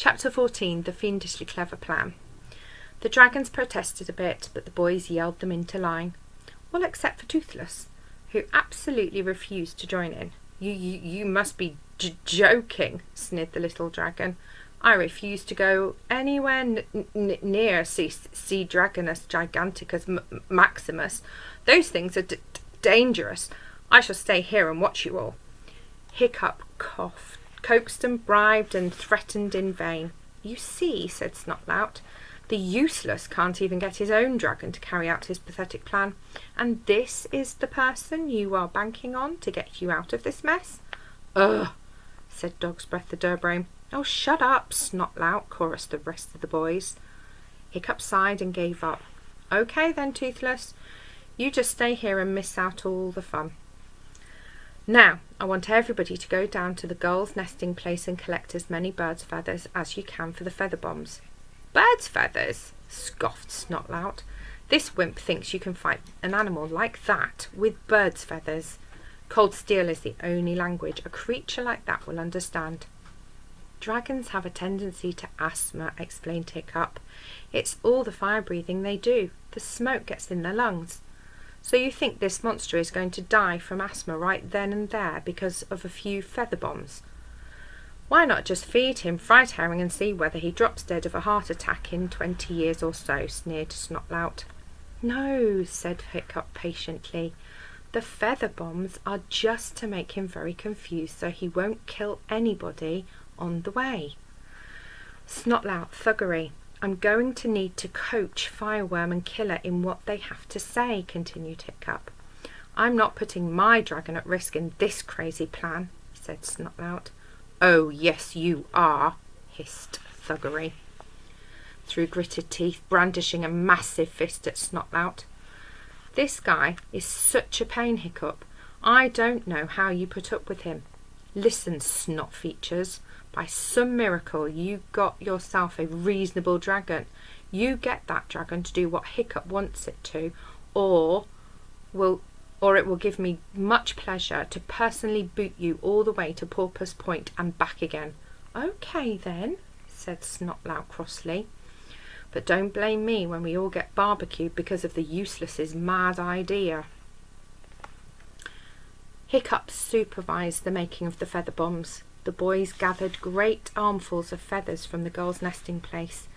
Chapter 14. The Fiendishly Clever Plan. The dragons protested a bit, but the boys yelled them into line. Well, except for Toothless, who absolutely refused to join in. You must be joking, sneered the little dragon. I refuse to go anywhere near C. Dragonus Giganticus Maximus. Those things are dangerous. I shall stay here and watch you all. Hiccup coughed, coaxed and bribed and threatened in vain. You see, said Snotlout, the useless can't even get his own dragon to carry out his pathetic plan. And this is the person you are banking on to get you out of this mess? Ugh, said Dog's Breath the Durbrain. Oh, shut up, Snotlout, chorused the rest of the boys. Hiccup sighed and gave up. Okay then, Toothless, you just stay here and miss out all the fun. Now, I want everybody to go down to the gull's nesting place and collect as many birds' feathers as you can for the feather bombs. Birds' feathers? Scoffed Snotlout. This wimp thinks you can fight an animal like that with birds' feathers. Cold steel is the only language a creature like that will understand. Dragons have a tendency to asthma, explained Hiccup. It's all the fire breathing they do. The smoke gets in their lungs. So you think this monster is going to die from asthma right then and there because of a few feather bombs? Why not just feed him fried herring and see whether he drops dead of a heart attack in 20 years or so, sneered Snotlout. No, said Hiccup patiently. The feather bombs are just to make him very confused so he won't kill anybody on the way. Snotlout, thuggery. I'm going to need to coach Fireworm and Killer in what they have to say, continued Hiccup. I'm not putting my dragon at risk in this crazy plan, said Snotlout. Oh, yes, you are, hissed Thuggery, through gritted teeth, brandishing a massive fist at Snotlout. This guy is such a pain, Hiccup. I don't know how you put up with him. Listen, snot features. By some miracle you got yourself a reasonable dragon. You get that dragon to do what Hiccup wants it to, or it will give me much pleasure to personally boot you all the way to Porpoise Point and back again. Okay then, said Snotlout crossly. But don't blame me when we all get barbecued because of the useless's mad idea. Hiccup supervised the making of the feather bombs. The boys gathered great armfuls of feathers from the gull's nesting place.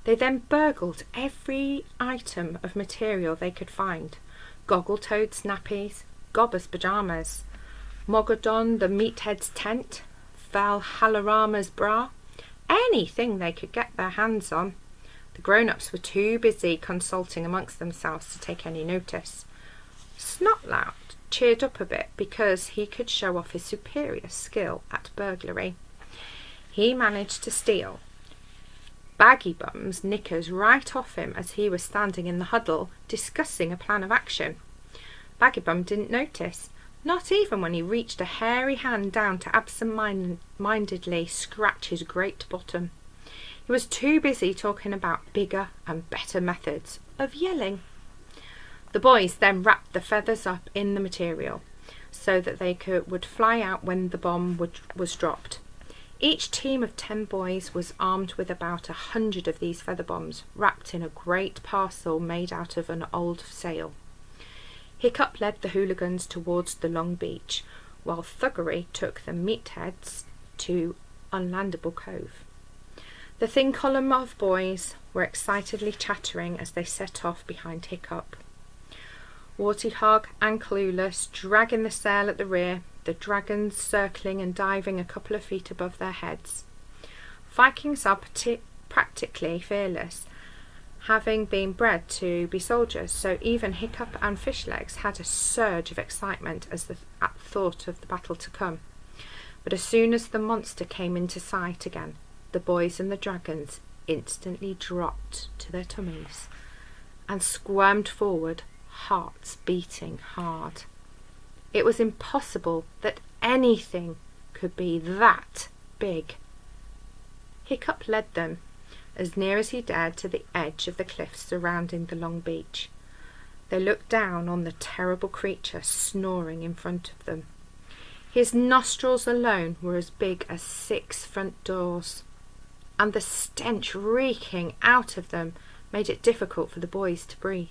They then burgled every item of material they could find. Goggle-toed snappies, Gobber's pyjamas, Mogodon the meathead's tent, Valhallarama's bra, anything they could get their hands on. The grown-ups were too busy consulting amongst themselves to take any notice. Snotlout cheered up a bit because he could show off his superior skill at burglary. He managed to steal Baggy Bum's knickers right off him as he was standing in the huddle discussing a plan of action. Baggy Bum didn't notice, not even when he reached a hairy hand down to absent-mindedly scratch his great bottom. He was too busy talking about bigger and better methods of yelling. The boys then wrapped the feathers up in the material so that they would fly out when the bomb was dropped. Each team of 10 boys was armed with about 100 of these feather bombs, wrapped in a great parcel made out of an old sail. Hiccup led the hooligans towards the long beach, while Thuggery took the meatheads to Unlandable Cove. The thin column of boys were excitedly chattering as they set off behind Hiccup. Warty Hog and Clueless dragging the sail at the rear, the dragons circling and diving a couple of feet above their heads. Vikings are practically fearless, having been bred to be soldiers, so even Hiccup and Fishlegs had a surge of excitement at thought of the battle to come. But as soon as the monster came into sight again, the boys and the dragons instantly dropped to their tummies and squirmed forward, hearts beating hard. It was impossible that anything could be that big. Hiccup led them as near as he dared to the edge of the cliffs surrounding the long beach. They looked down on the terrible creature snoring in front of them. His nostrils alone were as big as 6 front doors. and the stench reeking out of them made it difficult for the boys to breathe.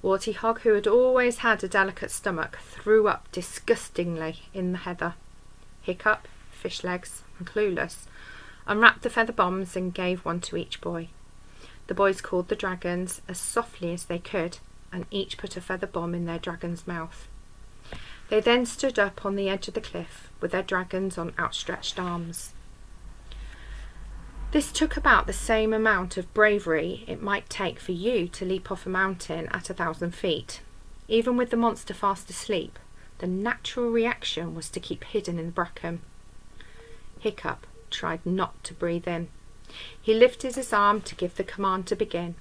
Warty Hog, who had always had a delicate stomach, threw up disgustingly in the heather. Hiccup, Fishlegs, and Clueless unwrapped the feather bombs and gave one to each boy. The boys called the dragons as softly as they could, and each put a feather bomb in their dragon's mouth. They then stood up on the edge of the cliff with their dragons on outstretched arms. This took about the same amount of bravery it might take for you to leap off a mountain at 1,000 feet. Even with the monster fast asleep, the natural reaction was to keep hidden in the bracken. Hiccup tried not to breathe in. He lifted his arm to give the command to begin.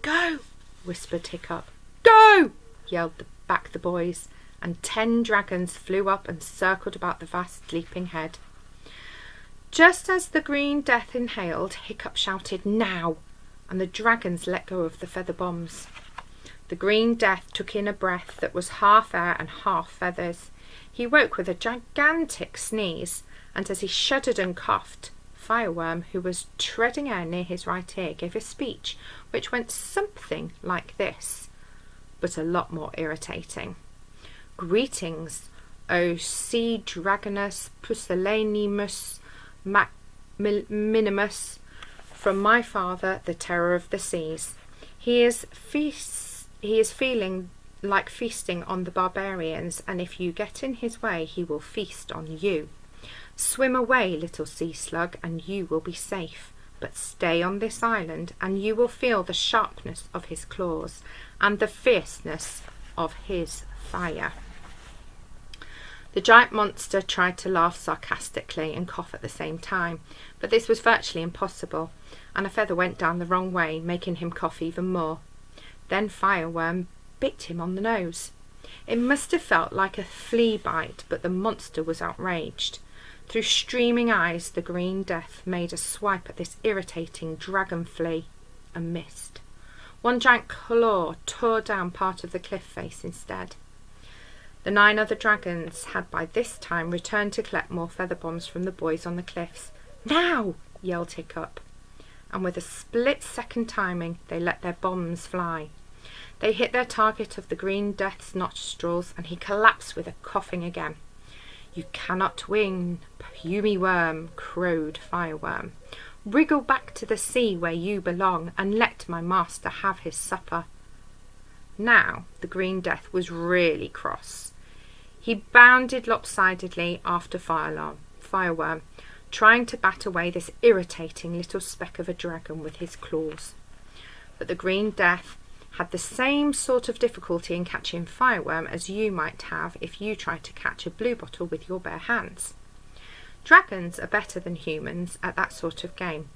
"Go!" whispered Hiccup. "Go!" yelled back the boys, and 10 dragons flew up and circled about the vast sleeping head. Just as the Green Death inhaled, Hiccup shouted, "Now!" and the dragons let go of the feather bombs. The Green Death took in a breath that was half air and half feathers. He woke with a gigantic sneeze, and as he shuddered and coughed, Fireworm, who was treading air near his right ear, gave a speech which went something like this, but a lot more irritating. "Greetings, O sea dragonus pusillanimous minimus, from my father, the terror of the seas. He is feeling like feasting on the barbarians, and if you get in his way, he will feast on you. Swim away, little sea slug, and you will be safe. But stay on this island, and you will feel the sharpness of his claws and the fierceness of his fire." The giant monster tried to laugh sarcastically and cough at the same time, but this was virtually impossible, and a feather went down the wrong way, making him cough even more. Then Fireworm bit him on the nose. It must have felt like a flea bite, but the monster was outraged. Through streaming eyes, the Green Death made a swipe at this irritating dragon flea and missed. One giant claw tore down part of the cliff face instead. The 9 other dragons had by this time returned to collect more feather bombs from the boys on the cliffs. "Now!" yelled Hiccup, and with a split-second timing they let their bombs fly. They hit their target of the Green Death's nostrils, and he collapsed with a coughing again. "You cannot win, pumy worm," crowed Fireworm. "Wriggle back to the sea where you belong, and let my master have his supper." Now the Green Death was really cross. He bounded lopsidedly after Fireworm, trying to bat away this irritating little speck of a dragon with his claws. But the Green Death had the same sort of difficulty in catching Fireworm as you might have if you tried to catch a bluebottle with your bare hands. Dragons are better than humans at that sort of game,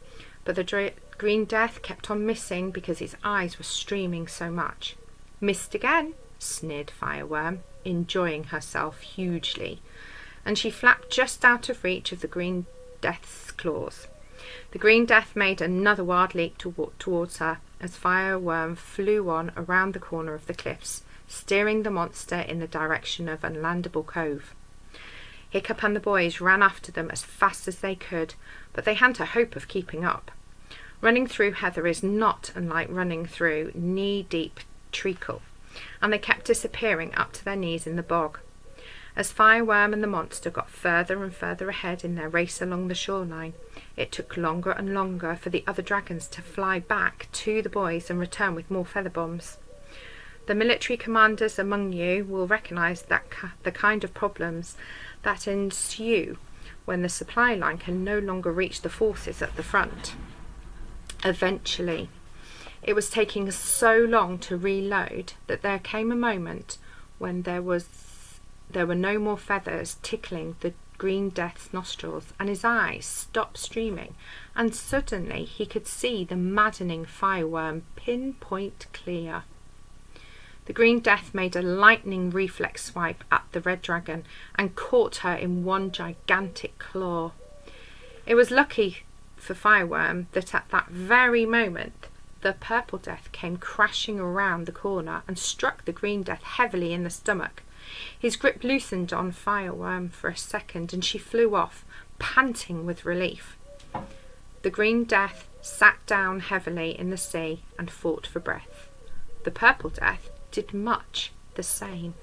but the Green Death kept on missing because his eyes were streaming so much. "Missed again," sneered Fireworm, enjoying herself hugely, and she flapped just out of reach of the Green Death's claws. The Green Death made another wild leap towards her as Fireworm flew on around the corner of the cliffs, steering the monster in the direction of Unlandable Cove. Hiccup and the boys ran after them as fast as they could, but they hadn't a hope of keeping up. Running through heather is not unlike running through knee-deep treacle, and they kept disappearing up to their knees in the bog. As Fireworm and the monster got further and further ahead in their race along the shoreline, it took longer and longer for the other dragons to fly back to the boys and return with more feather bombs. The military commanders among you will recognise that the kind of problems that ensue when the supply line can no longer reach the forces at the front. Eventually, it was taking so long to reload that there came a moment when there were no more feathers tickling the Green Death's nostrils, and his eyes stopped streaming, and suddenly he could see the maddening Fireworm pinpoint clear. The Green Death made a lightning reflex swipe at the red dragon and caught her in one gigantic claw. It was lucky for Fireworm that at that very moment the Purple Death came crashing around the corner and struck the Green Death heavily in the stomach. His grip loosened on Fireworm for a second, and she flew off, panting with relief. The Green Death sat down heavily in the sea and fought for breath. The Purple Death did much the same.